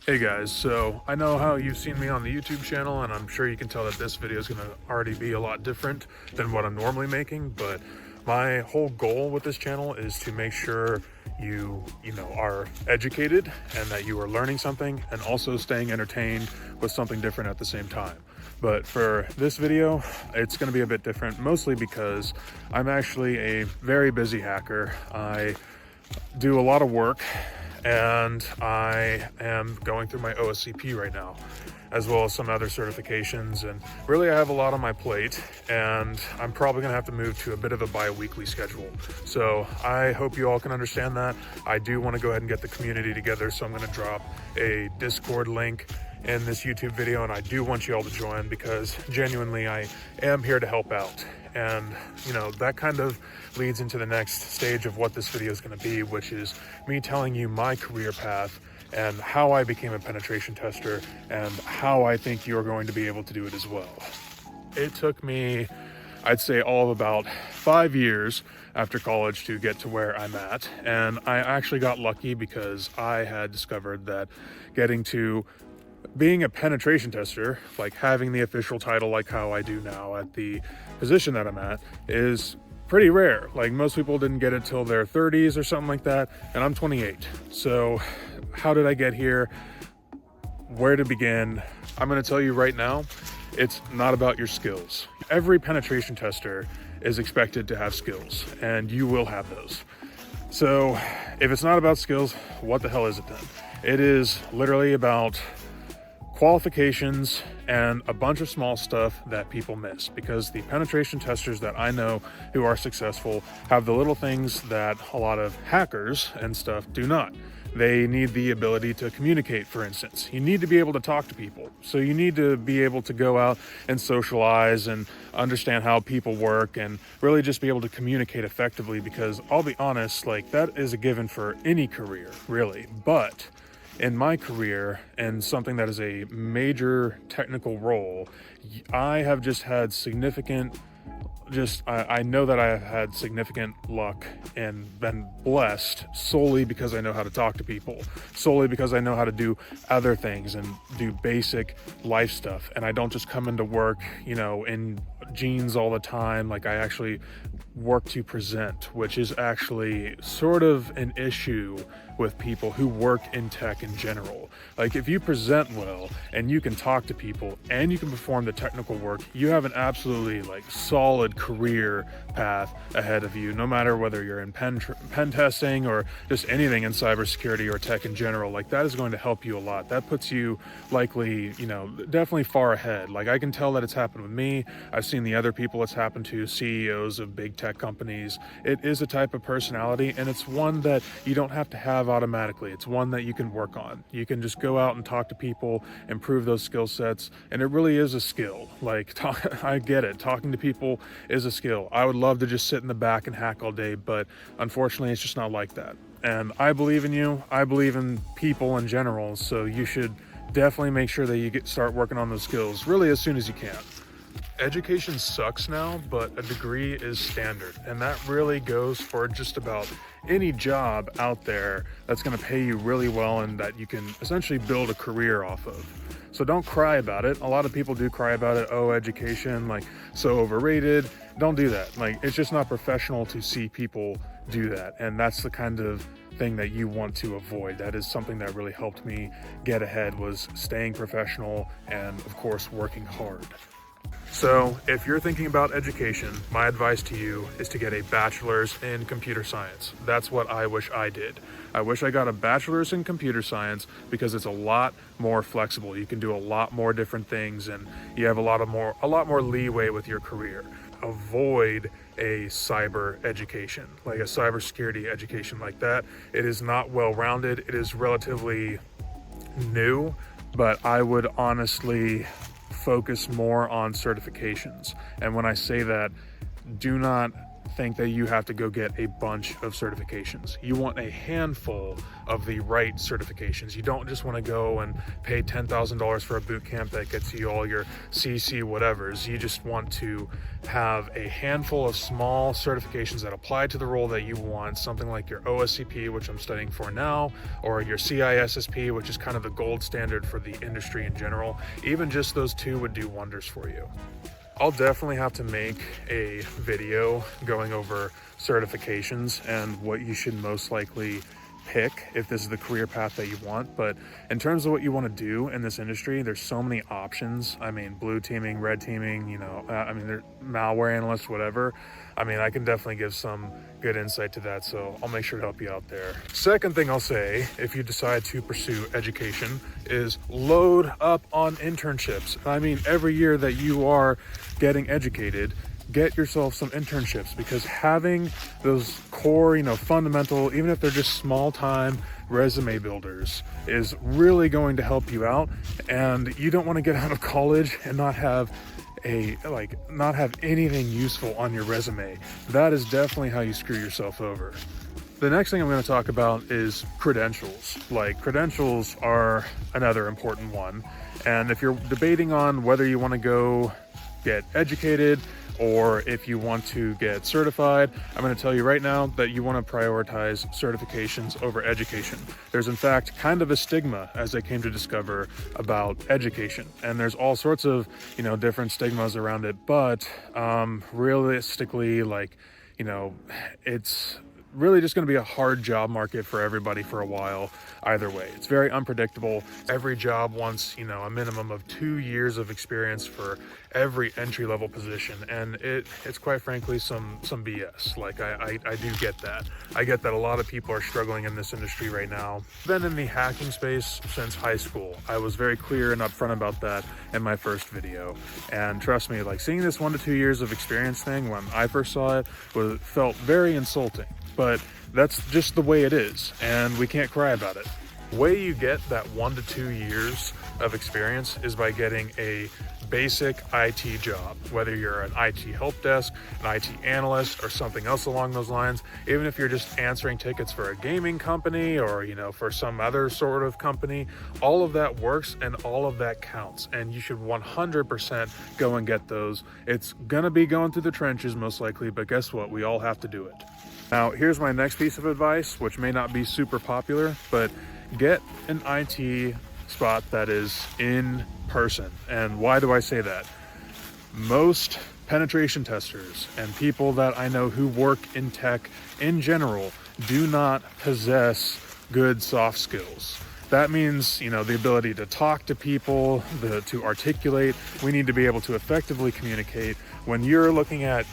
Hey guys, so I know how you've seen me on the YouTube channel, and I'm sure you can tell that this video is going to already be a lot different than what I'm normally making, but my whole goal with this channel is to make sure you are educated and that you are learning something and also staying entertained with something different at the same time. But for this video, it's going to be a bit different, mostly because I'm actually a very busy hacker. I do a lot of work, and I am going through my OSCP right now, as well as some other certifications, and really I have a lot on my plate, and I'm probably gonna have to move to a bit of a bi-weekly schedule. So I hope you all can understand that. I do want to go ahead and get the community together, so I'm going to drop a Discord link in this YouTube video, and I do want you all to join because genuinely I am here to help out. And that kind of leads into the next stage of what this video is going to be, which is me telling you my career path and how I became a penetration tester and how I think you're going to be able to do it as well. It took me, I'd say, all of about 5 years after college to get to where I'm at, and I actually got lucky because I had discovered that getting to being a penetration tester, like having the official title like how I do now at the position that I'm at, is pretty rare. Like, most people didn't get it till their 30s or something like that, and I'm 28. So how did I get here? Where to begin? I'm going to tell you right now, it's not about your skills. Every penetration tester is expected to have skills, and you will have those. So if it's not about skills, what the hell is it then? It is literally about qualifications and a bunch of small stuff that people miss, because the penetration testers that I know who are successful have the little things that a lot of hackers and stuff do not. They need the ability to communicate, for instance. You need to be able to talk to people. So you need to be able to go out and socialize and understand how people work and really just be able to communicate effectively, because I'll be honest, like, that is a given for any career, really. But in my career, and something that is a major technical role, I have just had I know that I have had significant luck and been blessed solely because I know how to talk to people, solely because I know how to do other things and do basic life stuff. And I don't just come into work, in jeans all the time. Like, I actually work to present, which is actually sort of an issue with people who work in tech in general. Like, if you present well and you can talk to people and you can perform the technical work, you have an absolutely solid career path ahead of you, no matter whether you're in pen testing or just anything in cybersecurity or tech in general. Like, that is going to help you a lot. That puts you likely, definitely far ahead. Like, I can tell that it's happened with me. I've seen the other people it's happened to, CEOs of big tech companies. It is a type of personality, and it's one that you don't have to have automatically. It's one that you can work on. You can just go out and talk to people, improve those skill sets, and it really is a skill. I get it. Talking to people is a skill. I would love to just sit in the back and hack all day, but unfortunately it's just not like that. And I believe in you. I believe in people in general, so you should definitely make sure that you start working on those skills really as soon as you can. Education sucks now, but a degree is standard, and that really goes for just about any job out there that's going to pay you really well and that you can essentially build a career off of. So don't cry about it. A lot of people do cry about it. Oh, education, so overrated. Don't do that. It's just not professional to see people do that, and that's the kind of thing that you want to avoid. That is something that really helped me get ahead, was staying professional and, of course, working hard. So if you're thinking about education, my advice to you is to get a bachelor's in computer science. That's what I wish I did. I wish I got a bachelor's in computer science because it's a lot more flexible. You can do a lot more different things, and you have a lot more leeway with your career. Avoid a cyber education, like a cybersecurity education like that. It is not well-rounded. It is relatively new, but I would honestly focus more on certifications. And when I say that, do not think that you have to go get a bunch of certifications. You want a handful of the right certifications. You don't just want to go and pay $10,000 for a boot camp that gets you all your CC whatevers. You just want to have a handful of small certifications that apply to the role that you want, something like your OSCP, which I'm studying for now, or your CISSP, which is kind of the gold standard for the industry in general. Even just those two would do wonders for you. I'll definitely have to make a video going over certifications and what you should most likely pick if this is the career path that you want. But in terms of what you want to do in this industry, there's so many options. I mean, blue teaming, red teaming, there's malware analyst, whatever. I mean, I can definitely give some good insight to that, so I'll make sure to help you out there. Second thing I'll say, if you decide to pursue education, is load up on internships. I mean, every year that you are getting educated, get yourself some internships, because having those core, fundamental, even if they're just small time resume builders, is really going to help you out. And you don't want to get out of college and not have anything useful on your resume. That is definitely how you screw yourself over. The next thing I'm going to talk about is credentials. Credentials are another important one. And if you're debating on whether you want to go get educated or if you want to get certified, I'm going to tell you right now that you want to prioritize certifications over education. There's in fact kind of a stigma, as I came to discover, about education, and there's all sorts of different stigmas around it, but realistically, it's really just going to be a hard job market for everybody for a while. Either way, it's very unpredictable. Every job wants a minimum of 2 years of experience for every entry-level position, and it's quite frankly some BS. I do get that. I get that a lot of people are struggling in this industry right now. Been in the hacking space since high school. I was very clear and upfront about that in my first video, and trust me, seeing this 1 to 2 years of experience thing when I first saw it felt very insulting. But that's just the way it is, and we can't cry about it. The way you get that 1 to 2 years of experience is by getting a basic IT job, whether you're an IT help desk, an IT analyst, or something else along those lines. Even if you're just answering tickets for a gaming company or for some other sort of company, all of that works and all of that counts, and you should 100% go and get those. It's gonna be going through the trenches most likely, but guess what? We all have to do it. Now, here's my next piece of advice, which may not be super popular, but get an IT spot that is in person. And why do I say that? Most penetration testers and people that I know who work in tech in general do not possess good soft skills. That means, the ability to talk to people, to articulate. We need to be able to effectively communicate. When you're looking at,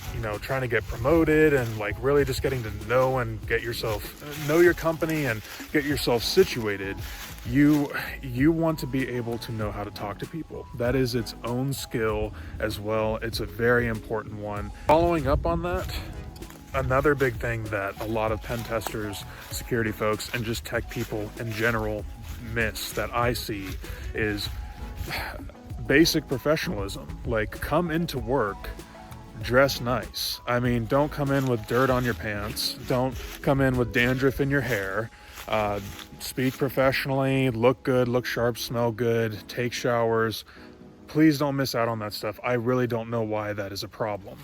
trying to get promoted and really just getting to know and know your company and get yourself situated, you want to be able to know how to talk to people. That is its own skill as well. It's a very important one. Following up on that, another big thing that a lot of pen testers, security folks, and just tech people in general miss that I see is basic professionalism. Come into work, dress nice. I mean, don't come in with dirt on your pants. Don't come in with dandruff in your hair. Speak professionally, look good, look sharp, smell good, take showers. Please don't miss out on that stuff. I really don't know why that is a problem.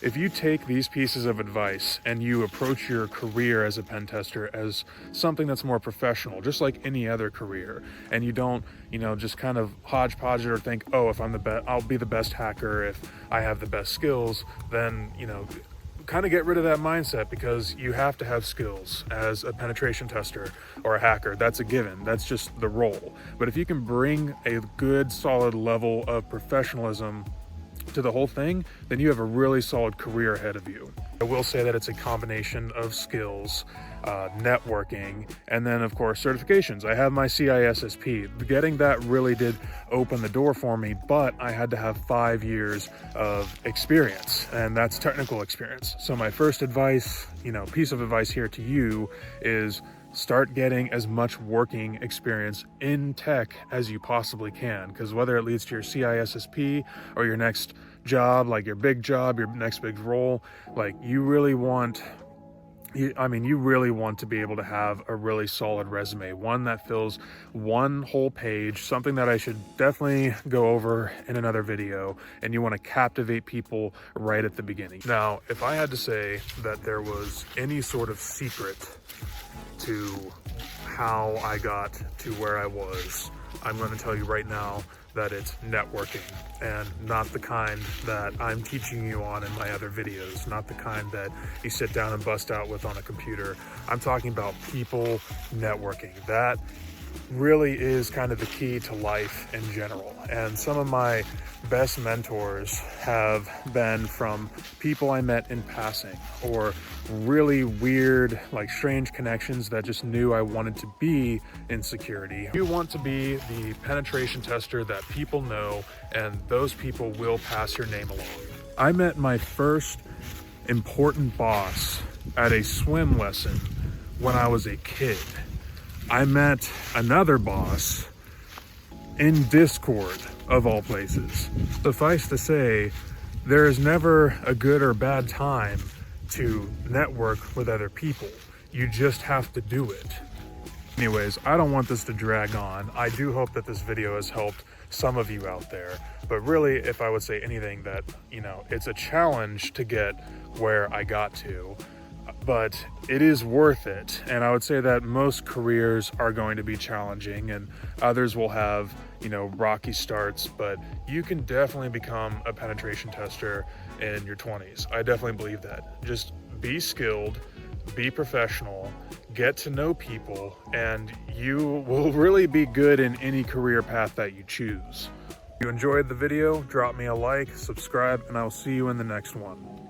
If you take these pieces of advice and you approach your career as a pen tester as something that's more professional, just like any other career, and you don't, just kind of hodgepodge it or think, oh, if I'm the best, I'll be the best hacker if I have the best skills, then, kind of get rid of that mindset, because you have to have skills as a penetration tester or a hacker. That's a given. That's just the role. But if you can bring a good, solid level of professionalism to the whole thing, then you have a really solid career ahead of you. I will say that it's a combination of skills, networking, and then of course certifications. I have my CISSP. Getting that really did open the door for me, but I had to have 5 years of experience, and that's technical experience. So my first advice, piece of advice here to you is start getting as much working experience in tech as you possibly can, because whether it leads to your CISSP or your next job, like your big job, your next big role, like you really want to be able to have a really solid resume, one that fills one whole page, something that I should definitely go over in another video, and you want to captivate people right at the beginning. Now, if I had to say that there was any sort of secret to how I got to where I was, I'm going to tell you right now that it's networking, and not the kind that I'm teaching you on in my other videos, not the kind that you sit down and bust out with on a computer. I'm talking about people networking. That really is kind of the key to life in general. And some of my best mentors have been from people I met in passing, or really weird, like strange connections that just knew I wanted to be in security. You want to be the penetration tester that people know, and those people will pass your name along. I met my first important boss at a swim lesson when I was a kid. I met another boss in Discord, of all places. Suffice to say, there is never a good or bad time to network with other people. You just have to do it. Anyways, I don't want this to drag on. I do hope that this video has helped some of you out there. But really, if I would say anything, that, it's a challenge to get where I got to, but it is worth it. And I would say that most careers are going to be challenging, and others will have, rocky starts, but you can definitely become a penetration tester in your 20s. I definitely believe that. Just be skilled, be professional, get to know people, and you will really be good in any career path that you choose. If you enjoyed the video, drop me a like, subscribe, and I will see you in the next one.